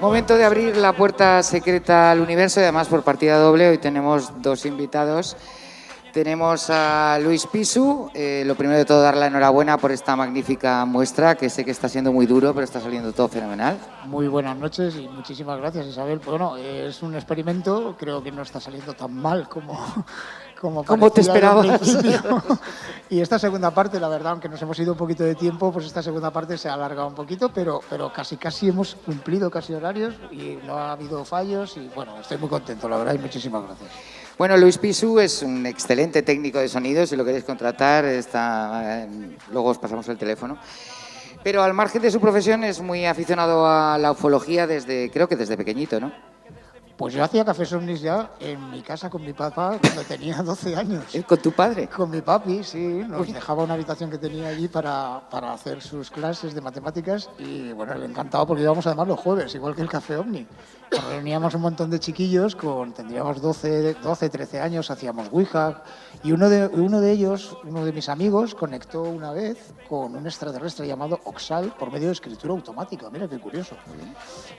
Momento de abrir la puerta secreta al universo y además por partida doble. Hoy tenemos dos invitados. Tenemos a Luis Pisu. Lo primero de todo, dar la enhorabuena por esta magnífica muestra, que sé que está siendo muy duro, pero está saliendo todo fenomenal. Muy buenas noches y muchísimas gracias, Isabel. Bueno, es un experimento, creo que no está saliendo tan mal como te esperabas. Y esta segunda parte, la verdad, aunque nos hemos ido un poquito de tiempo, pues esta segunda parte se ha alargado un poquito, pero casi hemos cumplido casi horarios y no ha habido fallos y bueno, estoy muy contento, la verdad, y muchísimas gracias. Bueno, Luis Pisu es un excelente técnico de sonido. Si lo queréis contratar, luego os pasamos el teléfono. Pero al margen de su profesión es muy aficionado a la ufología creo que desde pequeñito, ¿no? Pues yo hacía cafés ovnis ya en mi casa con mi papá cuando tenía 12 años. ¿Con tu padre? Con mi papi, sí. Nos dejaba una habitación que tenía allí para hacer sus clases de matemáticas y bueno, le encantaba porque íbamos además los jueves, igual que el café ovni. Nos reuníamos un montón de chiquillos, tendríamos 12, 13 años, hacíamos Ouija y uno de ellos, uno de mis amigos, conectó una vez con un extraterrestre llamado Oxal por medio de escritura automática. Mira qué curioso.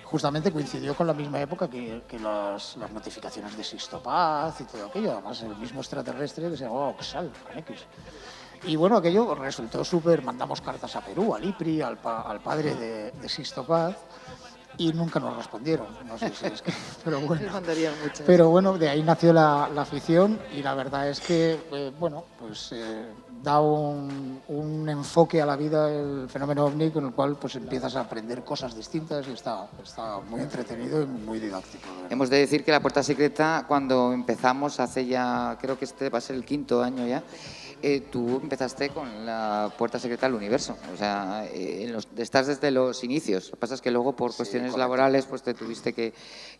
Justamente coincidió con la misma época que las notificaciones de Sixto Paz y todo aquello, además el mismo extraterrestre que se llamaba Oxal, con X. Y bueno, aquello resultó súper, mandamos cartas a Perú, al IPRI, al padre de Sixto Paz, y nunca nos respondieron, no sé si es que, pero bueno, de ahí nació la afición y la verdad es que, da un enfoque a la vida el fenómeno ovni con el cual pues empiezas a aprender cosas distintas y está muy entretenido y muy didáctico. Hemos de decir que la puerta secreta, cuando empezamos hace ya, creo que este va a ser el 5.º año ya, tú empezaste con la puerta secreta al universo, o sea, estás desde los inicios. Lo que pasa es que luego por cuestiones laborales pues te tuviste que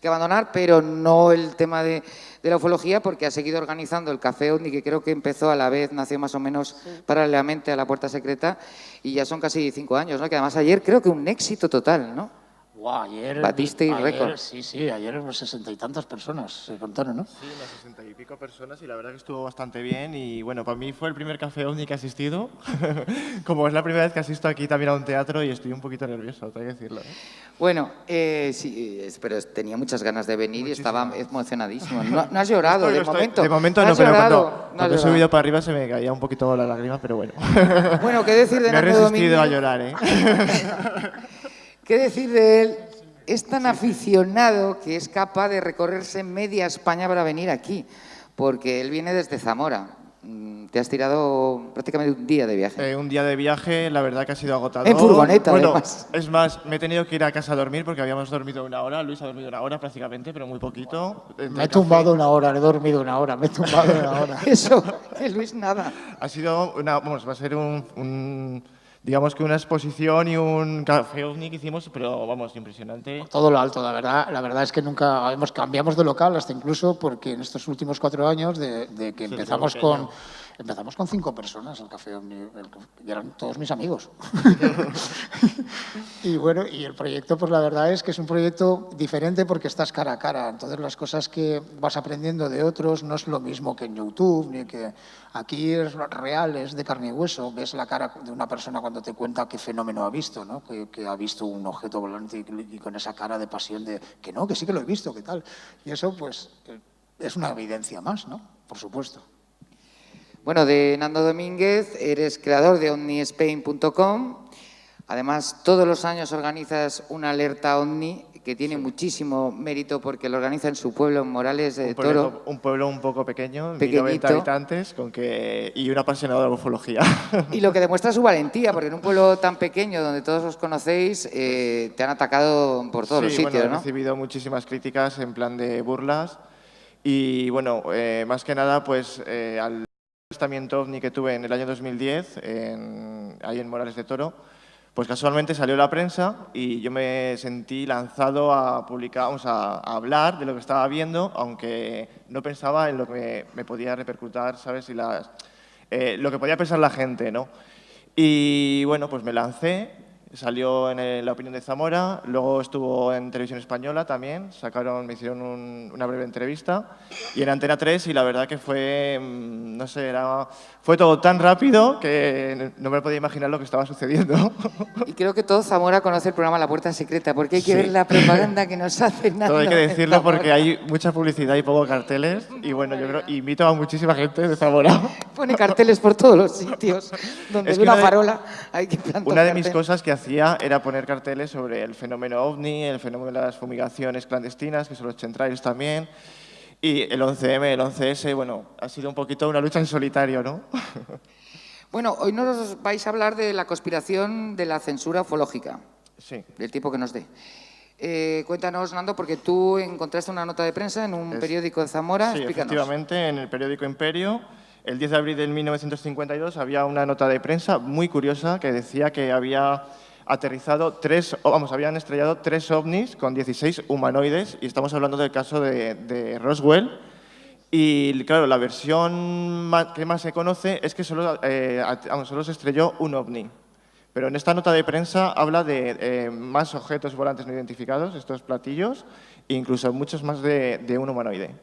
abandonar, pero no el tema de la ufología, porque has seguido organizando el Café OVNI, que creo que empezó a la vez, nació más o menos paralelamente a la puerta secreta, y ya son casi 5 años, ¿no? Que además ayer creo que un éxito total, ¿no? Ayer batisteis récord. Sí, ayer unos 60 y tantas personas se contaron, ¿no? Sí, unas 60 y pico personas y la verdad que estuvo bastante bien y bueno, para mí fue el primer Café OVNI que he asistido. Como es la primera vez que asisto aquí también a un teatro y estoy un poquito nervioso, tengo que decirlo. Bueno, sí, pero tenía muchas ganas de venir. Muchísimo. Y estaba emocionadísimo. ¿No has llorado de momento? De momento no, pero cuando he subido para arriba se me caía un poquito la lágrima, pero bueno. Bueno, ¿qué decir de Nando Domínguez? Me he resistido a llorar, ¿eh? ¿Qué decir de él? Es tan aficionado que es capaz de recorrerse media España para venir aquí, porque él viene desde Zamora. Te has tirado prácticamente un día de viaje. Un día de viaje, la verdad que ha sido agotador. En furgoneta, bueno, además. Es más, me he tenido que ir a casa a dormir porque habíamos dormido 1 hora. Luis ha dormido 1 hora prácticamente, pero muy poquito. Me he tumbado 1 hora, he dormido 1 hora, me he tumbado 1 hora. Eso, Luis, nada. Ha sido va a ser digamos que una exposición y un Café OVNI que hicimos, pero vamos, impresionante. Todo lo alto, la verdad es que nunca cambiamos de local, hasta incluso porque en estos últimos 4 años de que empezamos con 5 personas el Café OVNI, y eran todos mis amigos. Y bueno, y el proyecto, pues la verdad es que es un proyecto diferente porque estás cara a cara, entonces las cosas que vas aprendiendo de otros no es lo mismo que en YouTube, ni que aquí es real, es de carne y hueso, ves la cara de una persona cuando te cuenta qué fenómeno ha visto, ¿no? Que ha visto un objeto volante y con esa cara de pasión de que no, que sí que lo he visto, ¿qué tal? Y eso pues es una evidencia más, ¿no? Por supuesto. Bueno, de Nando Domínguez, eres creador de omnispain.com. Además, todos los años organizas una alerta OVNI que tiene muchísimo mérito porque lo organiza en su pueblo, en Morales de Toro. Un pueblo un poco pequeño, 1090 habitantes, y un apasionado de la ufología. Y lo que demuestra su valentía, porque en un pueblo tan pequeño donde todos os conocéis, te han atacado por todos los sitios, ¿no? He recibido muchísimas críticas en plan de burlas y bueno, más que nada, pues al avistamiento OVNI que tuve en el año 2010, ahí en Morales de Toro, pues casualmente salió la prensa y yo me sentí lanzado a publicar, a hablar de lo que estaba viendo, aunque no pensaba en lo que me podía repercutir, ¿sabes? Y lo que podía pensar la gente, ¿no? Y bueno, pues me lancé, Salió en La Opinión de Zamora, luego estuvo en Televisión Española también, me hicieron una breve entrevista, y en Antena 3, y la verdad que fue, no sé, fue todo tan rápido que no me podía imaginar lo que estaba sucediendo. Y creo que todo Zamora conoce el programa La Puerta Secreta, porque hay que Sí. ver la propaganda que nos hacen. Todo hay que decirlo porque hay mucha publicidad y pocos carteles, y bueno, yo creo, invito a muchísima gente de Zamora. Pone carteles por todos los sitios. Donde Es ve que una farola, hay que plantar Una de mis cartel. cosas que hacía era poner carteles sobre el fenómeno OVNI, el fenómeno de las fumigaciones clandestinas, que son los chemtrails también, y el 11M, el 11S, bueno, ha sido un poquito una lucha en solitario, ¿no? Bueno, hoy nos vais a hablar de la conspiración de la censura ufológica, Sí. del tipo que nos dé. Cuéntanos, Nando, porque tú encontraste una nota de prensa en un periódico de Zamora. Sí, Explícanos. efectivamente, en el periódico Imperio, el 10 de abril de 1952, había una nota de prensa muy curiosa que decía que habían estrellado 3 ovnis con 16 humanoides, y estamos hablando del caso de Roswell. Y claro, la versión que más se conoce es que solo se estrelló un ovni. Pero en esta nota de prensa habla de más objetos volantes no identificados, estos platillos, e incluso muchos más de un humanoide.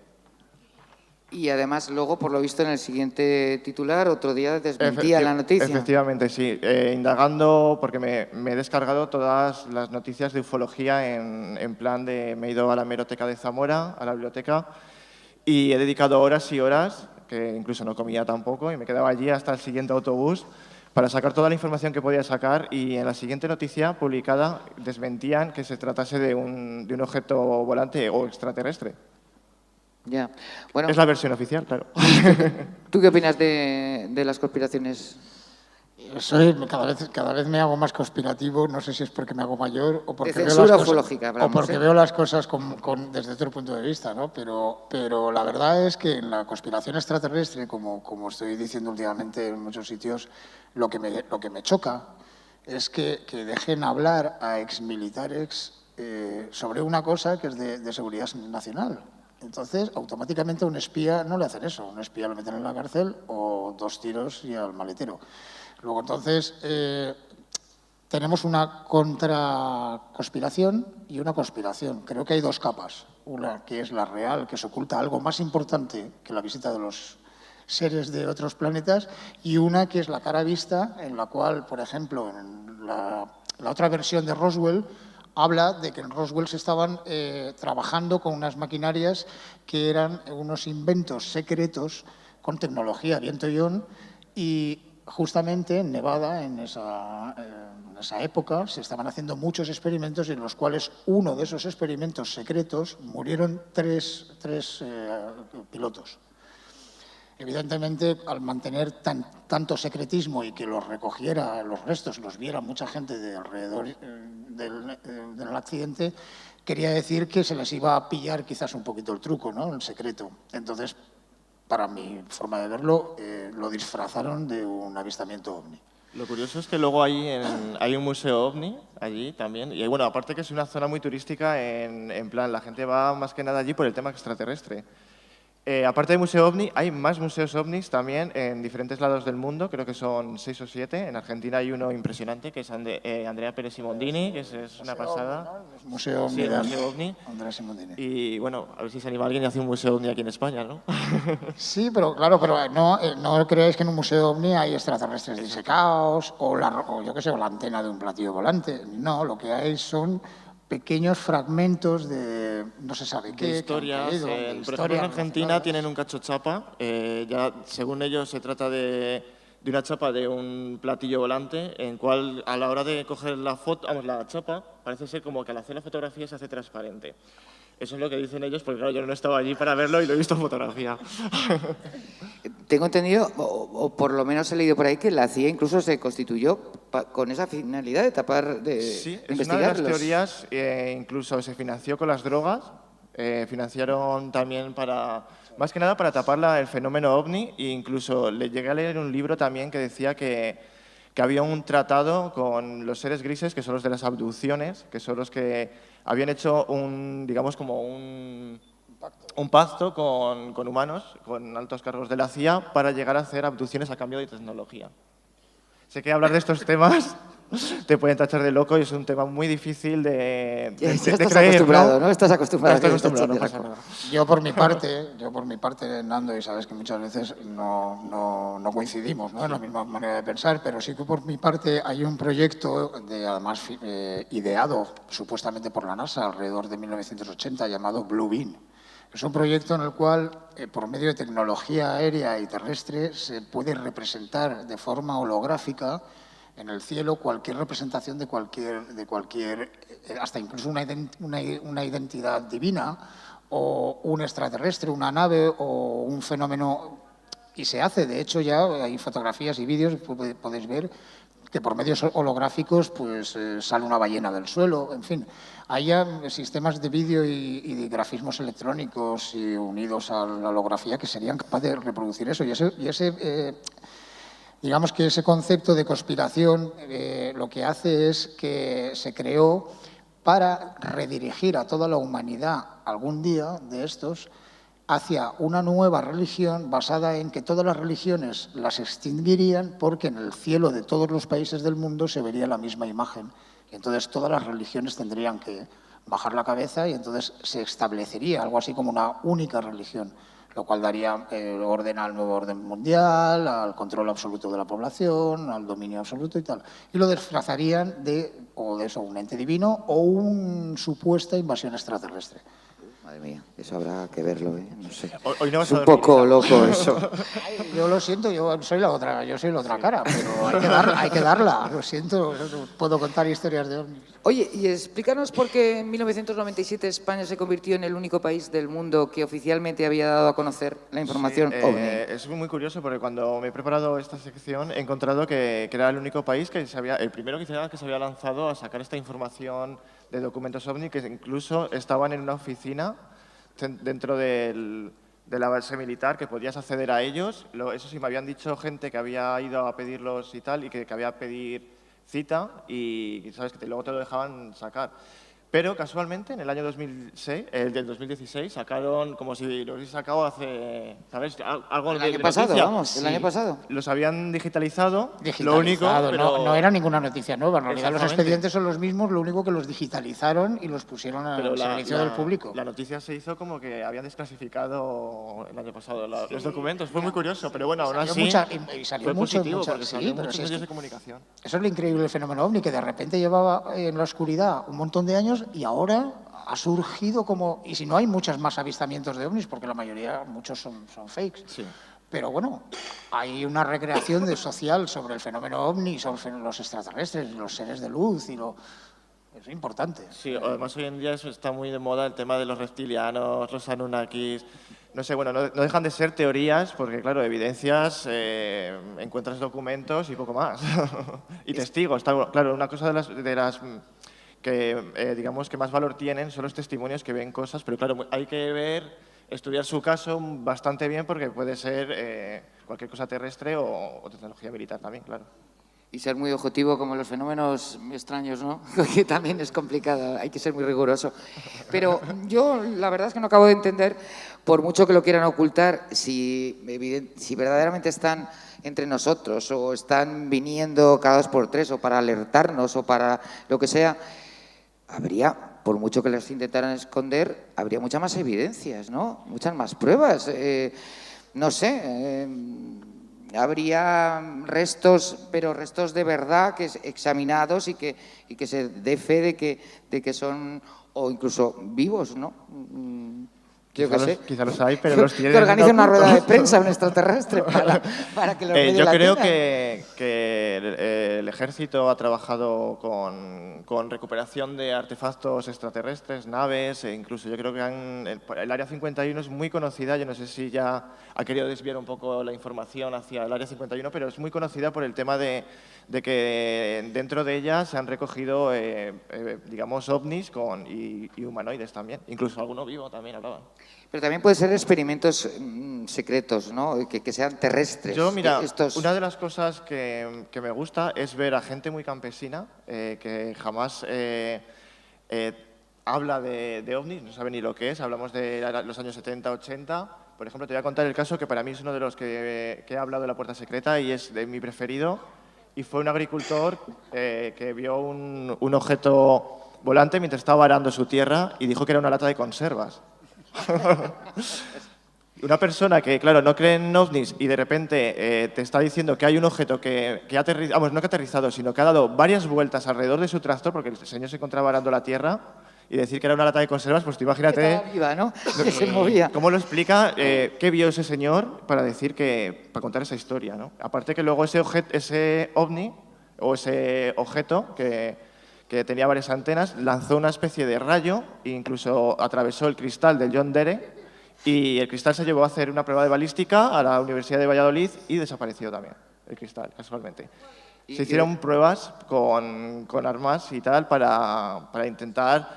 Y además, luego, por lo visto, en el siguiente titular, otro día desmentía la noticia. Efectivamente, sí. Indagando, porque me he descargado todas las noticias de ufología en plan de... Me he ido a la hemeroteca de Zamora, a la biblioteca, y he dedicado horas y horas, que incluso no comía tampoco, y me quedaba allí hasta el siguiente autobús para sacar toda la información que podía sacar, y en la siguiente noticia publicada desmentían que se tratase de un objeto volante o extraterrestre. Ya. Bueno, Es la versión oficial, claro. ¿tú qué opinas de las conspiraciones? Soy cada vez me hago más conspirativo, no sé si es porque me hago mayor o porque, censura ufológica, hablamos, veo las cosas desde otro punto de vista, ¿no? Pero la verdad es que en la conspiración extraterrestre, como estoy diciendo últimamente en muchos sitios, lo que me choca es que dejen hablar a exmilitares sobre una cosa que es de seguridad nacional. Entonces, automáticamente a un espía no le hacen eso. Un espía lo meten en la cárcel o 2 tiros y al maletero. Luego, entonces, tenemos una contraconspiración y una conspiración. Creo que hay 2 capas. Una que es la real, que se oculta algo más importante que la visita de los seres de otros planetas, y una que es la cara vista, en la cual, por ejemplo, en la otra versión de Roswell, habla de que en Roswell se estaban trabajando con unas maquinarias que eran unos inventos secretos con tecnología viento-ion, y justamente en Nevada, en esa época, se estaban haciendo muchos experimentos en los cuales uno de esos experimentos secretos murieron 3 pilotos. Evidentemente, al mantener tanto secretismo y que los recogiera, los restos, los viera mucha gente de alrededor del accidente, quería decir que se les iba a pillar quizás un poquito el truco, ¿no? El secreto. Entonces, para mi forma de verlo, lo disfrazaron de un avistamiento ovni. Lo curioso es que luego hay un museo ovni allí también. Y bueno, aparte que es una zona muy turística, en plan, la gente va más que nada allí por el tema extraterrestre. Aparte del Museo OVNI, hay más museos OVNIs también en diferentes lados del mundo, creo que son 6 o 7. En Argentina hay uno impresionante, que es Andrea Pérez Simondini, que es una pasada. Museo OVNI. Sí, el Museo OVNI. Andrea Simondini. Y bueno, a ver si se anima alguien y hace un museo OVNI aquí en España, ¿no? Sí, pero claro, pero no creáis que en un museo OVNI hay extraterrestres disecados o yo qué sé, o la antena de un platillo volante. No, lo que hay son pequeños fragmentos de no se sabe qué. Historias. Por ejemplo, en Argentina tienen un cacho chapa. Ya, según ellos, se trata de una chapa de un platillo volante, en cual a la hora de coger la chapa, parece ser como que al hacer la fotografía se hace transparente. Eso es lo que dicen ellos, porque claro, yo no estaba allí para verlo y lo he visto en fotografía. Tengo entendido, o por lo menos he leído por ahí, que la CIA incluso se constituyó con esa finalidad de tapar, Sí, es investigar. una de las teorías, incluso se financió con las drogas, financiaron también más que nada para tapar el fenómeno OVNI, e incluso le llegué a leer un libro también que decía que había un tratado con los seres grises, que son los de las abducciones, que son los que habían hecho un pacto con humanos, con altos cargos de la CIA, para llegar a hacer abducciones a cambio de tecnología. Sé que hablar de estos temas te pueden tachar de loco y es un tema muy difícil de Ya estás creer, acostumbrado, ¿no? Estás acostumbrado. Ya estoy a que te acostumbrado, no tachen de pasa loco. nada. Yo por mi parte, Nando, y sabes que muchas veces no coincidimos, ¿no?, en la misma manera de pensar, pero sí que por mi parte hay un proyecto, además ideado supuestamente por la NASA alrededor de 1980, llamado Blue Beam. Es un proyecto en el cual, por medio de tecnología aérea y terrestre, se puede representar de forma holográfica en el cielo cualquier representación de cualquier hasta incluso una identidad divina o un extraterrestre, una nave o un fenómeno. Y se hace, de hecho ya hay fotografías y vídeos, podéis ver que por medios holográficos pues sale una ballena del suelo, en fin. Hay ya sistemas de vídeo y de grafismos electrónicos y unidos a la holografía que serían capaces de reproducir eso. Digamos que ese concepto de conspiración lo que hace es que se creó para redirigir a toda la humanidad algún día de estos hacia una nueva religión basada en que todas las religiones las extinguirían porque en el cielo de todos los países del mundo se vería la misma imagen. Y entonces todas las religiones tendrían que bajar la cabeza y entonces se establecería algo así como una única religión, lo cual daría orden al nuevo orden mundial, al control absoluto de la población, al dominio absoluto y tal. Y lo disfrazarían de un ente divino o una supuesta invasión extraterrestre. Madre mía, eso habrá que verlo, ¿eh? No sé. Hoy no vas Es a un dormir, poco ¿no? loco eso. Ay, yo lo siento, yo soy la otra cara, pero hay que darla. Lo siento, no puedo contar historias de ovnis. Oye, y explícanos por qué en 1997 España se convirtió en el único país del mundo que oficialmente había dado a conocer la información OVNI. Es muy curioso porque cuando me he preparado esta sección he encontrado que era el único país el primero que se había lanzado a sacar esta información de documentos OVNI, que incluso estaban en una oficina dentro de la base militar que podías acceder a ellos. Eso sí, me habían dicho gente que había ido a pedirlos y tal, y que había pedir cita y sabes que luego te lo dejaban sacar. Pero casualmente en el año 2016 sacaron, como si lo hubiese sacado hace, ¿sabes? Algo El año pasado, noticia. vamos, el año pasado. Los habían digitalizado, lo único, pero... no era ninguna noticia nueva, en realidad los Exactamente. expedientes son los mismos, lo único que los digitalizaron y los pusieron al servicio del público. La noticia se hizo como que habían desclasificado el año pasado los documentos. Fue muy curioso, pero bueno, aún así Salió fue mucho, positivo porque sí, salió pero muchos si es medios que de comunicación. eso es lo increíble del fenómeno OVNI, que de repente llevaba en la oscuridad un montón de años y ahora ha surgido como... Y si no hay muchos más avistamientos de ovnis, porque la mayoría, muchos son fakes. Sí. Pero bueno, hay una recreación social sobre el fenómeno OVNI, sobre los extraterrestres, los seres de luz y lo... Es importante. Sí, además hoy en día eso está muy de moda, el tema de los reptilianos, los Anunnakis. No sé, bueno, no dejan de ser teorías, porque claro, evidencias, encuentras documentos y poco más. Y testigos. Claro, una cosa de las que, digamos, que más valor tienen son los testimonios que ven cosas, pero claro, hay que estudiar su caso bastante bien porque puede ser cualquier cosa terrestre o tecnología militar también, claro. Y ser muy objetivo como los fenómenos extraños, ¿no? Que también es complicado, hay que ser muy riguroso. Pero yo la verdad es que no acabo de entender, por mucho que lo quieran ocultar, si verdaderamente están entre nosotros o están viniendo cada 2 por 3 o para alertarnos o para lo que sea, habría, por mucho que las intentaran esconder, habría muchas más evidencias, ¿no? Muchas más pruebas. No sé... habría restos, pero restos de verdad que examinados y que se dé fe de que son, o incluso vivos, ¿no? Quizá los hay, pero los tienen. Que organice una rueda de prensa un extraterrestre para que los medios yo la creo tengan. que el ejército ha trabajado con recuperación de artefactos extraterrestres, naves, e incluso yo creo que el Área 51 es muy conocida, yo no sé si ya ha querido desviar un poco la información hacia el Área 51, pero es muy conocida por el tema de que dentro de ella se han recogido, digamos, ovnis y humanoides también, incluso alguno vivo también hablaban. Pero también puede ser experimentos secretos, ¿no? Que sean terrestres. Yo, mira, una de las cosas que me gusta es ver a gente muy campesina que jamás habla de ovnis, no sabe ni lo que es. Hablamos de los años 70, 80. Por ejemplo, te voy a contar el caso que para mí es uno de los que he hablado de la puerta secreta y es de mi preferido. y fue un agricultor que vio un objeto volante mientras estaba arando su tierra y dijo que era una lata de conservas. Una persona que, claro, no cree en ovnis y de repente te está diciendo que hay un objeto que ha aterrizado, vamos, no que ha aterrizado, sino que ha dado varias vueltas alrededor de su tractor, porque el señor se encontraba arando la tierra, y decir que era una lata de conservas, pues tú imagínate... Estaba viva, ¿no? Que se movía. ¿Cómo lo explica? ¿Qué vio ese señor para decir para contar esa historia, ¿no? Aparte que luego ese ovni, o ese objeto que tenía varias antenas, lanzó una especie de rayo e incluso atravesó el cristal del John Dere, y el cristal se llevó a hacer una prueba de balística a la Universidad de Valladolid y desapareció también el cristal, casualmente. Se hicieron pruebas con armas y tal para intentar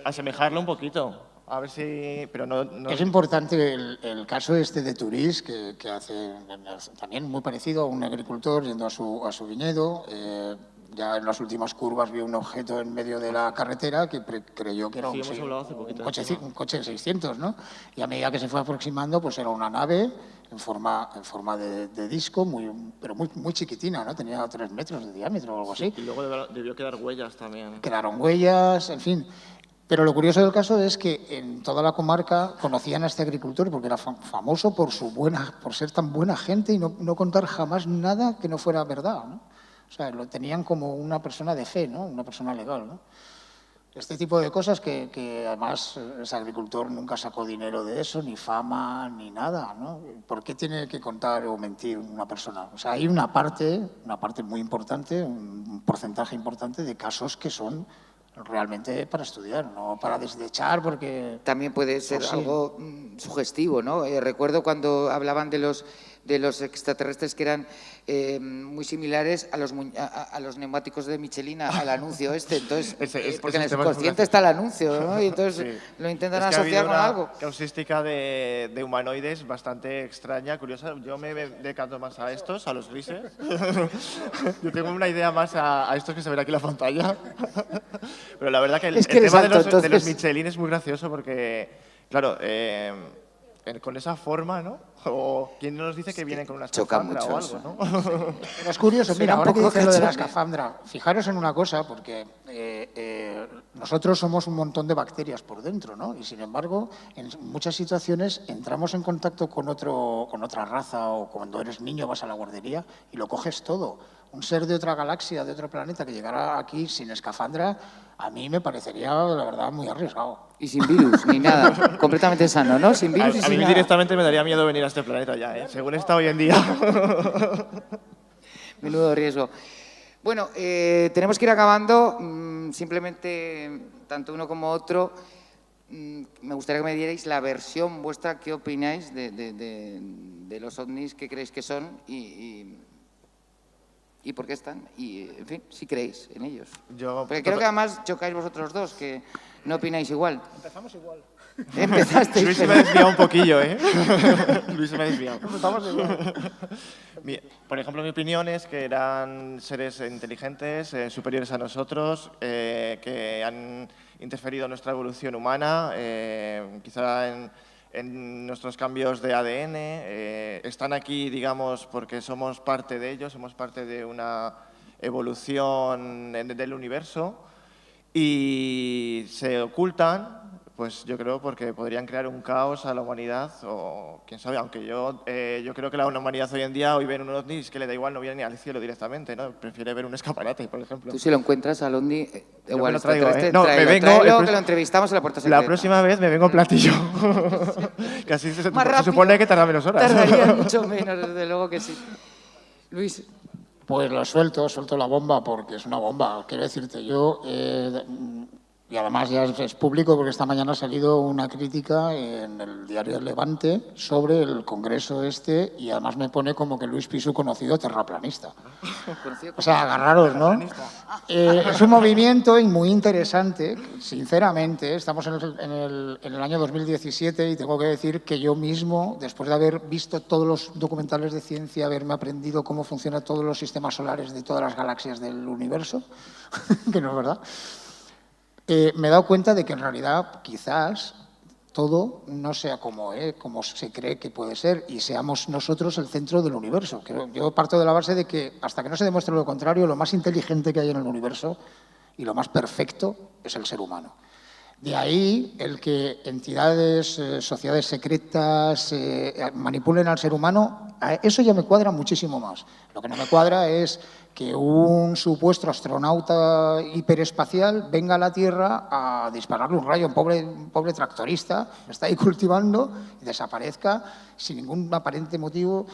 asemejarlo un poquito. A ver si... Pero no... Es importante el caso este de Turís, que hace también muy parecido a un agricultor yendo a su viñedo. Ya en las últimas curvas vio un objeto en medio de la carretera que creyó que era un coche 600, ¿no? Y a medida que se fue aproximando, pues era una nave en forma de disco, pero muy chiquitina, ¿no? Tenía 3 metros de diámetro o algo así. Y luego debió quedar huellas también. Quedaron huellas, en fin. Pero lo curioso del caso es que en toda la comarca conocían a este agricultor porque era famoso por ser tan buena gente y no contar jamás nada que no fuera verdad, ¿no? O sea, lo tenían como una persona de fe, ¿no? Una persona legal, ¿no? Este tipo de cosas que además ese agricultor nunca sacó dinero de eso, ni fama, ni nada, ¿no? ¿Por qué tiene que contar o mentir una persona? O sea, hay una parte muy importante, un porcentaje importante de casos que son realmente para estudiar, no para desechar, porque... También puede ser algo sugestivo, ¿no? Recuerdo cuando hablaban de los extraterrestres que eran muy similares a los neumáticos de Michelin, al anuncio este. Entonces, porque en el subconsciente está el anuncio, ¿no? Y entonces lo intentan asociar con algo. Una causística de humanoides bastante extraña, curiosa. Yo me decanto más a estos, a los grises. Yo tengo una idea más a estos que se ven aquí en la pantalla. Pero la verdad que el tema de los Michelin es muy gracioso porque, claro, con esa forma, ¿no? O quién nos dice que vienen con una escafandra o algo, ¿no? Pero es curioso, mira, ahora que dices lo de la escafandra, fijaros en una cosa, porque nosotros somos un montón de bacterias por dentro, ¿no? Y sin embargo, en muchas situaciones entramos en contacto con otra raza o cuando eres niño vas a la guardería y lo coges todo. Un ser de otra galaxia, de otro planeta que llegara aquí sin escafandra, a mí me parecería, la verdad, muy arriesgado. Y sin virus, ni nada. Completamente sano, ¿no? Sin virus y sin nada. A mí directamente me daría miedo venir a este planeta ya, ¿eh? Según está hoy en día. Menudo riesgo. Bueno, tenemos que ir acabando. Simplemente, tanto uno como otro, me gustaría que me dierais la versión vuestra, qué opináis de los ovnis, qué creéis que son y por qué están. Y, en fin, si creéis en ellos. Porque creo que además chocáis vosotros dos, que no opináis igual. Empezamos igual. Empezasteis. Luis se me ha desviado un poquillo, ¿eh? Luis se me ha desviado. Empezamos igual. Por ejemplo, mi opinión es que eran seres inteligentes, superiores a nosotros, que han interferido en nuestra evolución humana, quizá en nuestros cambios de ADN. Están aquí, digamos, porque somos parte de ellos, somos parte de una evolución del universo y se ocultan, pues yo creo porque podrían crear un caos a la humanidad o quién sabe, aunque yo creo que la humanidad hoy en día, hoy ven un ovni, es que le da igual, no viene ni al cielo directamente, ¿no? Prefiere ver un escaparate, por ejemplo. Tú si lo encuentras al ovni, igual lo traigo, ¿eh? No, me vengo, que lo entrevistamos en la puerta secreta. La próxima vez me vengo en platillo. Que así se supone que tarda menos horas. Tardaría mucho menos, desde luego que sí. Luis. Pues lo suelto la bomba porque es una bomba. Quiero decirte, yo... y además ya es público porque esta mañana ha salido una crítica en el diario El Levante sobre el congreso este y además me pone como que Luis Pisu conocido terraplanista. O sea, agarraros, ¿no? Es un movimiento muy interesante, sinceramente. Estamos en el año 2017 y tengo que decir que yo mismo, después de haber visto todos los documentales de ciencia, haberme aprendido cómo funcionan todos los sistemas solares de todas las galaxias del universo, que no es verdad, me he dado cuenta de que en realidad quizás todo no sea como se cree que puede ser y seamos nosotros el centro del universo. Yo parto de la base de que hasta que no se demuestre lo contrario, lo más inteligente que hay en el universo y lo más perfecto es el ser humano. De ahí el que entidades, sociedades secretas manipulen al ser humano, eso ya me cuadra muchísimo más. Lo que no me cuadra es que un supuesto astronauta hiperespacial venga a la Tierra a dispararle un rayo a un pobre tractorista, está ahí cultivando y desaparezca sin ningún aparente motivo.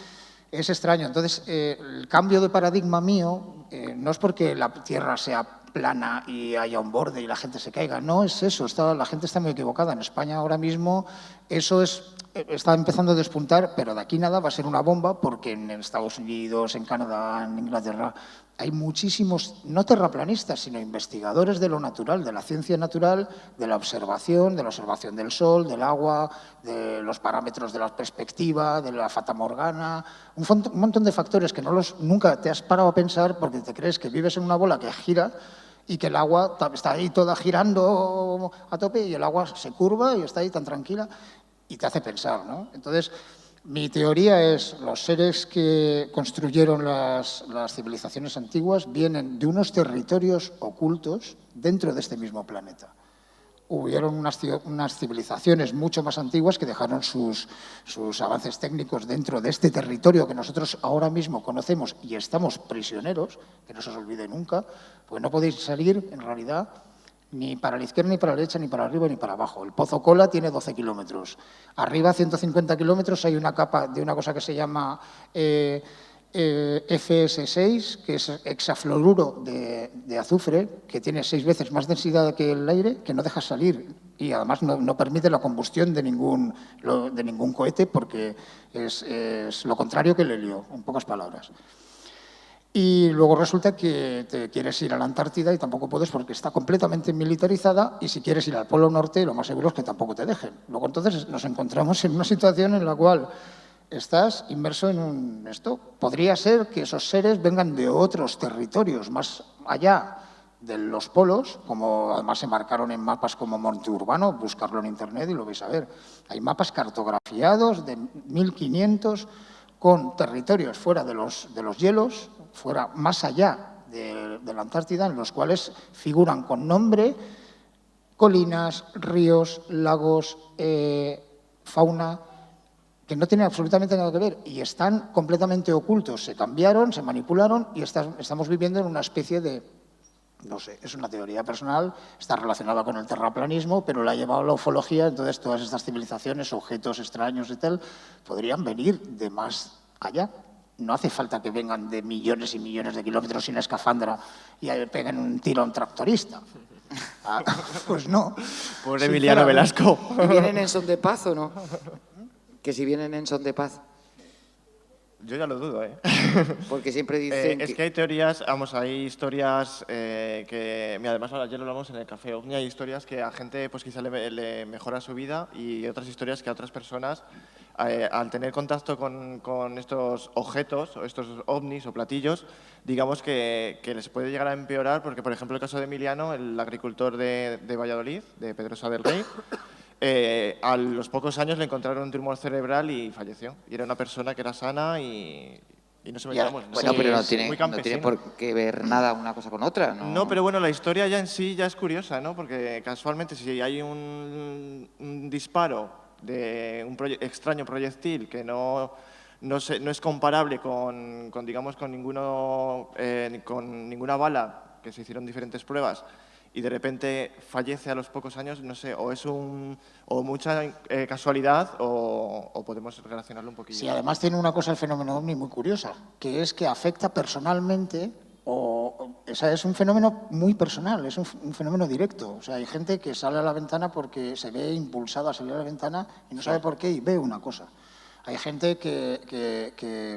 Es extraño. Entonces, el cambio de paradigma mío no es porque la Tierra sea plana y haya un borde y la gente se caiga. No es eso, la gente está muy equivocada. En España ahora mismo eso está empezando a despuntar, pero de aquí nada va a ser una bomba porque en Estados Unidos, en Canadá, en Inglaterra hay muchísimos, no terraplanistas, sino investigadores de lo natural, de la ciencia natural, de la observación del sol, del agua, de los parámetros de la perspectiva, de la fata morgana, un montón de factores que nunca te has parado a pensar porque te crees que vives en una bola que gira y que el agua está ahí toda girando a tope y el agua se curva y está ahí tan tranquila y te hace pensar, ¿no? Entonces, mi teoría es los seres que construyeron las civilizaciones antiguas vienen de unos territorios ocultos dentro de este mismo planeta. Hubieron unas civilizaciones mucho más antiguas que dejaron sus avances técnicos dentro de este territorio que nosotros ahora mismo conocemos y estamos prisioneros, que no se os olvide nunca, porque no podéis salir, en realidad, ni para la izquierda, ni para la derecha, ni para arriba, ni para abajo. El Pozo Kola tiene 12 kilómetros. Arriba, 150 kilómetros, hay una capa de una cosa que se llama FS6, que es hexafluoruro de azufre, que tiene 6 veces más densidad que el aire, que no deja salir y además no permite la combustión de ningún cohete porque es lo contrario que el helio, en pocas palabras. Y luego resulta que te quieres ir a la Antártida y tampoco puedes porque está completamente militarizada y si quieres ir al Polo Norte lo más seguro es que tampoco te dejen. Luego entonces nos encontramos en una situación en la cual estás inmerso en esto. Podría ser que esos seres vengan de otros territorios más allá de los polos, como además se marcaron en mapas como Monte Urbano, buscarlo en internet y lo vais a ver. Hay mapas cartografiados de 1500 con territorios fuera de los hielos, fuera más allá de la Antártida, en los cuales figuran con nombre colinas, ríos, lagos, fauna, que no tienen absolutamente nada que ver y están completamente ocultos. Se cambiaron, se manipularon y estamos viviendo en una especie de, no sé, es una teoría personal, está relacionada con el terraplanismo, pero la ha llevado a la ufología, entonces todas estas civilizaciones, objetos extraños y tal, podrían venir de más allá. No hace falta que vengan de millones y millones de kilómetros sin escafandra y peguen un tiro a un tractorista. Pues no. Por Emiliano Velasco. ¿Y vienen en son de paz o no? Que si vienen en son de paz. Yo ya lo dudo, ¿eh? Porque siempre dicen es que hay teorías, vamos, hay historias que... Mira, además ayer lo hablamos en el Café OVNI, hay historias que a gente pues quizá le mejora su vida y otras historias que a otras personas, al tener contacto con estos objetos, o estos ovnis o platillos, digamos que les puede llegar a empeorar, porque por ejemplo el caso de Emiliano, el agricultor de Valladolid, de Pedrosa del Rey, a los pocos años le encontraron un tumor cerebral y falleció. Y era una persona que era sana y no se metía. Bueno, pero no tiene por qué ver nada una cosa con otra, ¿no? No, pero bueno, la historia ya en sí ya es curiosa, ¿no? Porque casualmente si hay un disparo de un extraño proyectil que no es comparable con ninguna bala, que se hicieron diferentes pruebas, y de repente fallece a los pocos años, no sé, o es mucha casualidad o podemos relacionarlo un poquillo. Sí, además tiene una cosa el fenómeno OVNI muy curiosa, que es que afecta personalmente, es un fenómeno muy personal, es un fenómeno directo. O sea, hay gente que sale a la ventana porque se ve impulsada a salir a la ventana y no sabe por qué y ve una cosa. Hay gente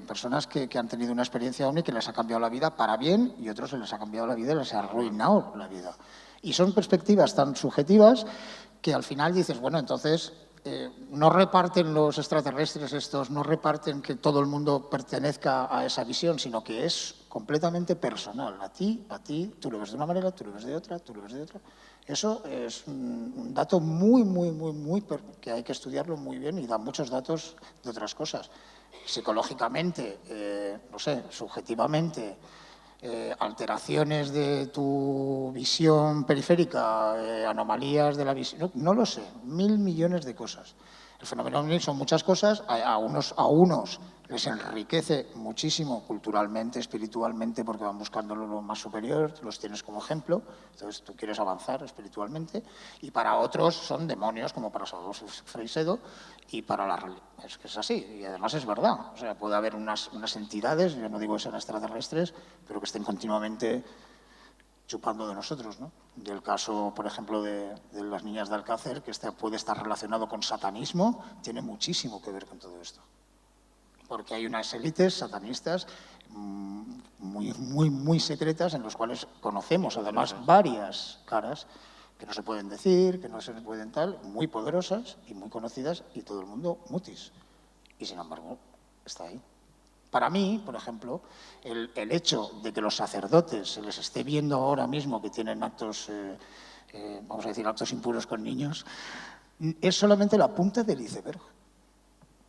personas que han tenido una experiencia OVNI que les ha cambiado la vida para bien y otros se les ha cambiado la vida y les ha arruinado la vida. Y son perspectivas tan subjetivas que al final dices, bueno, entonces no reparten los extraterrestres estos, no reparten que todo el mundo pertenezca a esa visión, sino que es completamente personal. A ti, tú lo ves de una manera, tú lo ves de otra, tú lo ves de otra. Eso es un dato muy que hay que estudiarlo muy bien y da muchos datos de otras cosas. Psicológicamente, no sé, subjetivamente, alteraciones de tu visión periférica, anomalías de la visión, no lo sé, 1.000 millones de cosas. El fenómeno ovni son muchas cosas, a unos les enriquece muchísimo culturalmente, espiritualmente, porque van buscando lo más superior, los tienes como ejemplo, entonces tú quieres avanzar espiritualmente, y para otros son demonios, como para Salvador Freixedo, y para la religión. Es que es así, y además es verdad. O sea, puede haber unas entidades, yo no digo que sean extraterrestres, pero que estén continuamente chupando de nosotros, ¿no? Del caso, por ejemplo, de las niñas de Alcácer, que puede estar relacionado con satanismo, tiene muchísimo que ver con todo esto. Porque hay unas élites satanistas muy secretas en las cuales conocemos además varias caras que no se pueden decir, que no se pueden tal, muy poderosas y muy conocidas y todo el mundo mutis. Y sin embargo, está ahí. Para mí, por ejemplo, el hecho de que los sacerdotes se les esté viendo ahora mismo que tienen actos, vamos a decir, actos impuros con niños, es solamente la punta del iceberg,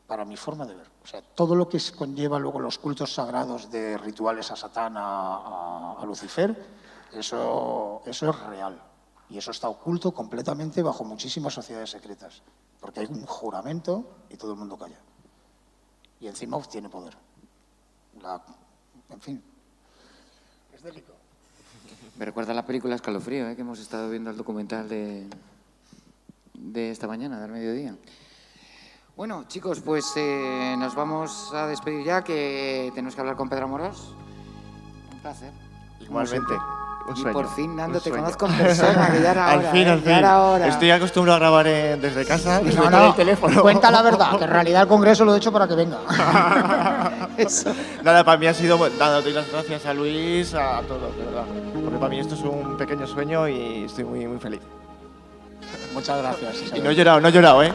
para mi forma de ver. O sea, todo lo que conlleva luego los cultos sagrados de rituales a Satán, a Lucifer, eso es real. Y eso está oculto completamente bajo muchísimas sociedades secretas, porque hay un juramento y todo el mundo calla. Y encima obtiene poder. En fin, es delicado. Me recuerda la película Escalofrío, que hemos estado viendo el documental de esta mañana, del mediodía. Bueno, chicos, pues nos vamos a despedir ya, que tenemos que hablar con Pedro Amorós. Un placer. Igualmente. Un sueño, y por fin, Nando, te sueño. conozco en persona, que ya era hora. Al fin. Ya era hora. Estoy acostumbrado a grabar desde casa. No, el teléfono. Cuenta la verdad, que en realidad el Congreso lo he hecho para que venga. Eso. Nada, para mí ha sido, nada, doy las gracias a Luis, a todos, de verdad. Porque para mí esto es un pequeño sueño y estoy muy feliz. Muchas gracias. Y no he llorado, ¿eh?